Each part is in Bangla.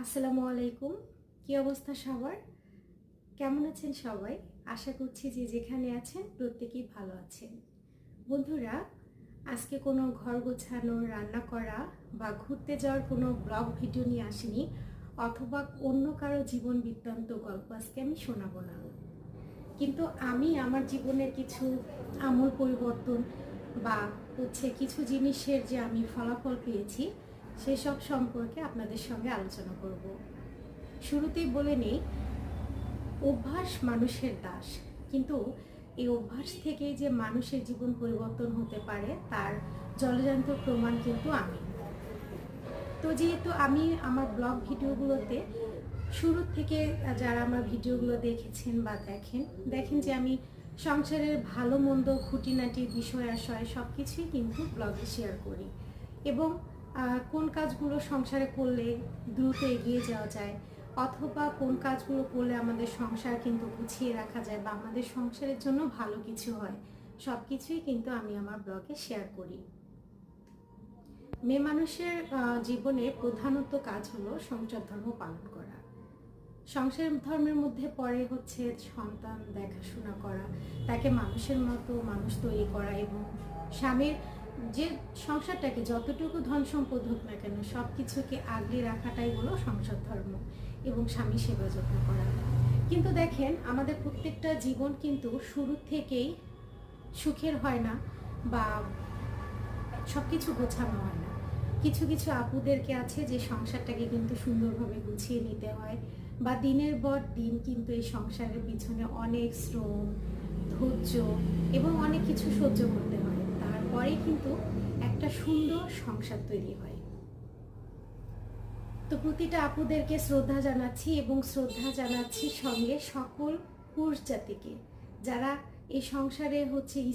আসসালামু আলাইকুম। কি অবস্থা সবার? কেমন আছেন সবাই? আশা করছি যে যেখানে আছেন প্রত্যেকেই ভালো আছেন। বন্ধুরা, আজকে কোনো ঘর গোছানো, রান্না করা বা ঘুরতে যাওয়ার কোনো ব্লগ ভিডিও নিয়ে আসিনি, অথবা অন্য কারো জীবন বৃত্তান্ত গল্প আজকে আমি শোনাবো না। কিন্তু আমি আমার জীবনের কিছু আমূল পরিবর্তন বা কিছু জিনিসের যে আমি ফলাফল পেয়েছি সেসব সম্পর্কে আপনাদের সঙ্গে আলোচনা করব। শুরুতেই বলে নেই, অভ্যাস মানুষের দাস, কিন্তু এই অভ্যাস থেকেই যে মানুষের জীবন পরিবর্তন হতে পারে তার জলজান্ত প্রমাণ কিন্তু আমি। তো যেহেতু আমি আমার ব্লগ ভিডিওগুলোতে শুরু থেকে যারা আমার ভিডিওগুলো দেখেছেন বা দেখেন যে আমি সংসারের ভালো মন্দ খুঁটিনাটি বিষয় আশয় সব কিছুই কিন্তু ব্লগে শেয়ার করি, এবং কোন কাজগুলো সংসারে করলে দ্রুত এগিয়ে যাওয়া যায়, অথবা কোন কাজগুলো করলে আমাদের সংসার কিন্তু গুছিয়ে রাখা যায় বা আমাদের সংসারের জন্য ভালো কিছু হয়, সব কিছুই কিন্তু আমি আমার ব্লগে শেয়ার করি। মেয়ে মানুষের জীবনে প্রধানত কাজ হলো সংসার ধর্ম পালন করা। সংসার ধর্মের মধ্যে পড়ে হচ্ছে সন্তান দেখাশোনা করা, তাকে মানুষের মতো মানুষ তৈরি করা, এবং স্বামীর যে সংসারটাকে যতটুকু ধন সম্পদ হোক না কেন সব কিছুকে আগলে রাখাটাই হলো সংসার ধর্ম, এবং স্বামী সেবা যত্ন করা। কিন্তু দেখেন, আমাদের প্রত্যেকটা জীবন কিন্তু শুরু থেকেই সুখের হয় না, বা সব কিছু গোছানো হয় না। কিছু কিছু আপুদেরকে আছে যে সংসারটাকে কিন্তু সুন্দরভাবে গুছিয়ে নিতে হয়, বা দিনের পর দিন কিন্তু এই সংসারের পিছনে অনেক শ্রম, ধৈর্য এবং অনেক কিছু সহ্য করতে হয়, তারপরে কিন্তু একটা সুন্দর সংসার তৈরি হয়। তো প্রতিটা আপুদেরকে শ্রদ্ধা জানাচ্ছি, এবং শ্রদ্ধা জানাচ্ছি সঙ্গে সকল পুরুষ জাতিকে, যারা এই সংসারে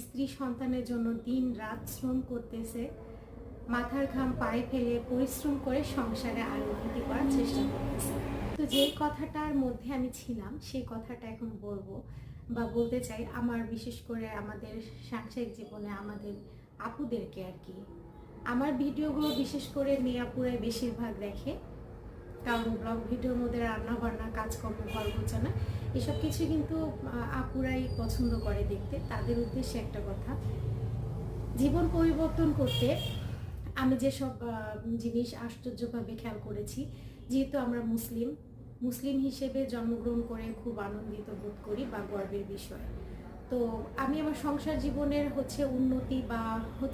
স্ত্রী সন্তানের জন্য দিন রাত শ্রম করতেছে, মাথার ঘাম পায়ে ফেলে পরিশ্রম করে সংসারে আরো উন্নতি করার চেষ্টা করতেছে। তো যে কথাটার মধ্যে আমি ছিলাম সেই কথাটা এখন বলবো বা বলতে চাই, আমার বিশেষ করে আমাদের সাংসারিক জীবনে আমাদের আপুদেরকে আর কি। আমার ভিডিওগুলো বিশেষ করে মেয়ে আপুরাই বেশিরভাগ দেখে, কারণ ব্লগ ভিডিওর মধ্যে রান্না বান্না, কাজকর্ম, ঘর গোছানো এসব কিছু কিন্তু আপুরাই পছন্দ করে দেখতে। তাদের উদ্দেশ্যে একটা কথা, জীবন পরিবর্তন করতে আমি যেসব জিনিস আশ্চর্যভাবে খেয়াল করেছি, যেহেতু আমরা মুসলিম হিসেবে জন্মগ্রহণ করে খুব আনন্দিত বোধ করি বা গর্বের বিষয়। তো আমি আমার সংসার জীবনের উন্নতি বা খুব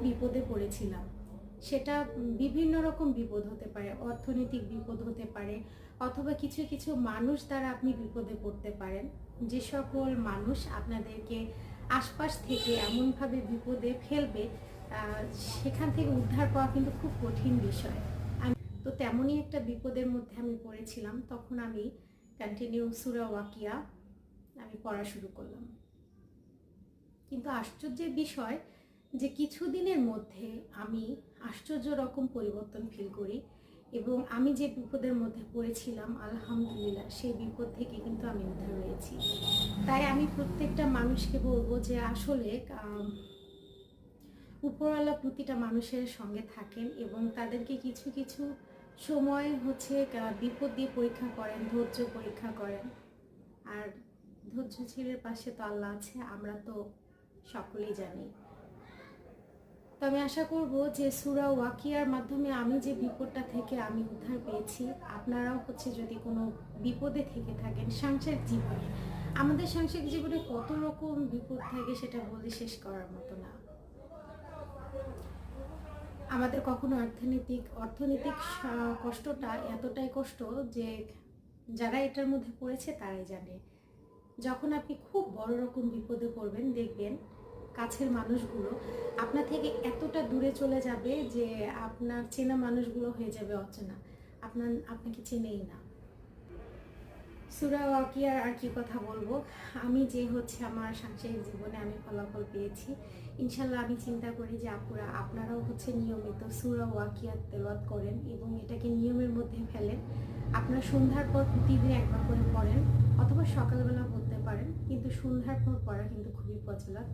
বিপদে পড়েছিলাম। সেটা বিভিন্ন রকম বিপদ হতে পারে, অর্থনৈতিক বিপদ হতে পারে, অথবা কিছু কিছু মানুষ দ্বারা আপনি বিপদে পড়তে পারেন, যে সকল মানুষ আপনাদেরকে আশপাশ থেকে এমনভাবে বিপদে ফেলবে, সেখান থেকে উদ্ধার পাওয়া কিন্তু খুব কঠিন বিষয়। তো তেমনই একটা বিপদের মধ্যে আমি পড়েছিলাম। তখন আমি কন্টিনিউ সূরা ওয়াকিয়া আমি পড়া শুরু করলাম। কিন্তু আশ্চর্যের বিষয় যে কিছুদিনের মধ্যে আমি আশ্চর্য রকম পরিবর্তন ফিল করি, এবং আমি যে বিপদের মধ্যে পড়েছিলাম আলহামদুলিল্লাহ সেই বিপদ থেকে কিন্তু আমি উদ্ধার হয়েছি। তাই আমি প্রত্যেকটা মানুষকে বলবো যে আসলে উপরওয়ালা প্রতিটা মানুষের সঙ্গে থাকেন, এবং তাদেরকে কিছু কিছু সময় বিপদ দিয়ে পরীক্ষা করেন, ধৈর্য পরীক্ষা করেন। আর ধৈর্যশীলের পাশে তো আল্লাহ আছে, আমরা তো সকলেই জানি। তো আমি আশা করব যে সূরা ওয়াকিয়ার মাধ্যমে আমি যে বিপদটা থেকে আমি উদ্ধার পেয়েছি, আপনারাও যদি কোনো বিপদে থেকে থাকেন সাংসারিক জীবনে, আমাদের সাংসারিক জীবনে কত রকম বিপদ থাকে সেটা বলে শেষ করার মতো না। আমাদের কখনো অর্থনৈতিক কষ্টটা এতটাই কষ্ট যে যারা এটার মধ্যে পড়েছে তারাই জানে। যখন আপনি খুব বড় রকম বিপদে পড়বেন, দেখবেন কাছের মানুষগুলো আপনার থেকে এতটা দূরে চলে যাবে যে আপনার চেনা মানুষগুলো হয়ে যাবে অচেনা, আপনাকে চেনেই না। সূরা ওয়াকিয়ার আর কি কথা বলবো, আমি যে আমার সাংসারিক জীবনে আমি ফলাফল পেয়েছি, ইনশাল্লাহ আমি চিন্তা করি যে আপনারাও নিয়মিত সূরা ওয়াকিয়া তেলাওয়াত করেন এবং এটাকে নিয়মের মধ্যে ফেলেন। আপনার সন্ধ্যার পর প্রতিদিন একবার করে পড়েন, অথবা সকালবেলা পড়তে পারেন, কিন্তু সন্ধ্যার পর পড়া কিন্তু খুবই প্রচলন।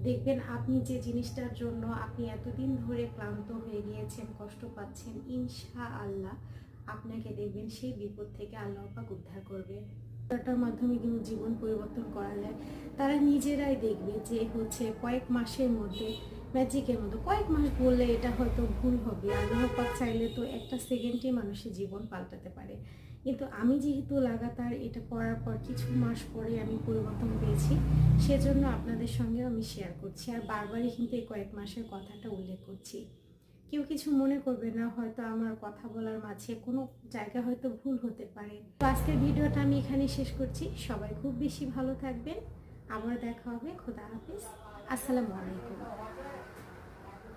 দেখবেন আপনি যে জিনিসটার জন্য আপনি এতদিন ধরে ক্লান্ত হয়ে গিয়েছেন, কষ্ট পাচ্ছেন, ইনশাআল্লাহ আপনাকে দেখবেন সেই বিপদ থেকে আল্লাহ পাক উদ্ধার করবে। এটার মাধ্যমে কিন্তু জীবন পরিবর্তন করা যায়। তারা নিজেরাই দেখবে যে হচ্ছে কয়েক মাসের মধ্যে, ম্যাজিকের মতো, কয়েক মাস বললে এটা হয়তো ভুল হবে, আল্লাহ পাক চাইলে তো একটা সেকেন্ডে মানুষের জীবন পাল্টাতে পারে। কিন্তু আমি যেহেতু লাগাতার এটা করার পর কিছু মাস পরে আমি পরিবর্তন পেয়েছি, সেজন্য আপনাদের সঙ্গে আমি শেয়ার করছি। আর বারবারই কিন্তু এই কয়েক মাসের কথাটা উল্লেখ করছি। কেউ কিছু মনে করবে না, হয়তো আমার কথা বলার মাঝে কোনো জায়গা হয়তো ভুল হতে পারে। তো আজকের ভিডিওটা আমি এখানে শেষ করছি। সবাই খুব বেশি ভালো থাকবেন। আবার দেখা হবে। খোদা হাফেজ। আসসালামু আলাইকুম।